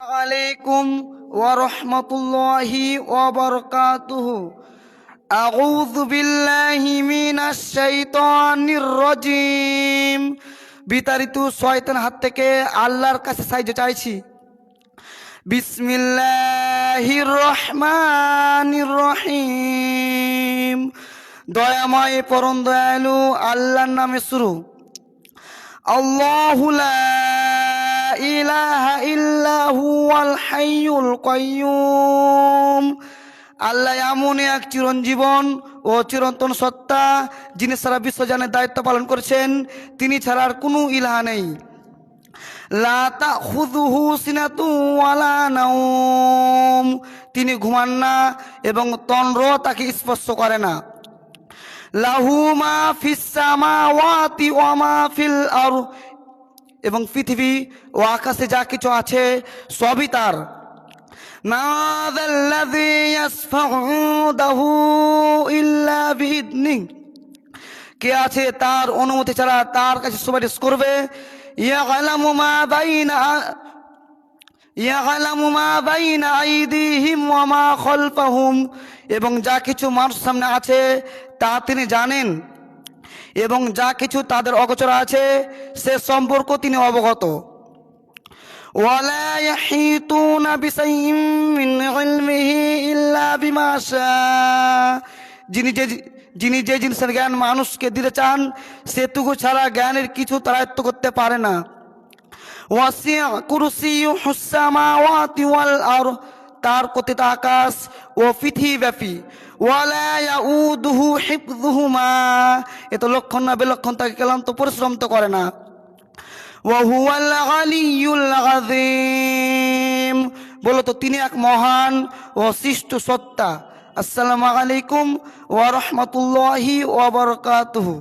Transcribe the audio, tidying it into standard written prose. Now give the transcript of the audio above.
عليكم ورحمة الله وبركاته أعوذ بالله من الشيطان الرجيم বিতাড়িত শয়তানের হাত থেকে আল্লাহর কাছে সাহায্য চাইছি। বিসমিল্লাহির রহমানির রহিম। দয়াময় পরম দয়ালু আল্লাহর নামে শুরু। আল্লাহু লা ইলাহা ইল্লা হুয়াল হাইয়ুল কাইয়্যুম। আল্লাহ এমন এক চিরঞ্জীবন ও চিরন্তন সত্তা, যিনি সারা বিশ্বজানের দায়িত্ব পালন করেছেন। তিনি ছাড়া আর কোনো ইলাহা নেই। লা তাখুযুহু সিনাতুন ওয়ালা নাওম। তিনি ঘুমান না এবং তন্দ্র তাকে স্পর্শ করে না। লাহু মা ফিস সামাওয়াতি ওয়া মা ফিল আরদ। এবং পৃথিবী ও আকাশে যা কিছু আছে সবই তার। মাযাল্লাযী ইয়াশফাউ ইনদাহু ইল্লা বিইذনিহি। কে আছে তার অনুমতি ছাড়া তার কাছে সুপারিশ করবে। ইয়ালামু মা বাইনা আইদিহিম ওয়া মা খালফাহুম। এবং যা কিছু মানুষের সামনে আছে তা তিনি জানেন, এবং যা কিছু তাদের অগোচর আছে সে সম্পর্ক তিনি অবগত। ওয়ালা ইয়াহিতুনা বিশাইইন মিন ইলমিহি ইল্লা বিমা শাআ। যিনি যে জিনিসের জ্ঞান মানুষকে দিতে চান সেটুকু ছাড়া জ্ঞানের কিছু তারা আয়ত্ত করতে পারে না। ওয়াসি'a কুরসিয়্যুহুস সামাওয়াতি ওয়াল আরদ। তার কতিত আকাশ ও পৃথিবী ব্যাপী। ওয়ালা ইয়াউদুহু হিফযুহুমা। এত লক্ষণ না বিলক্ষণ তাকে ক্লান্ত পরিশ্রম তো করে না। ওয়া হুয়াল আলিয়্যুল আযীম। বলো তো তিনি এক মহান ও সৃষ্ট সত্তা। আসসালামু আলাইকুম ওয়া রাহমাতুল্লাহি ওয়া বারাকাতুহু।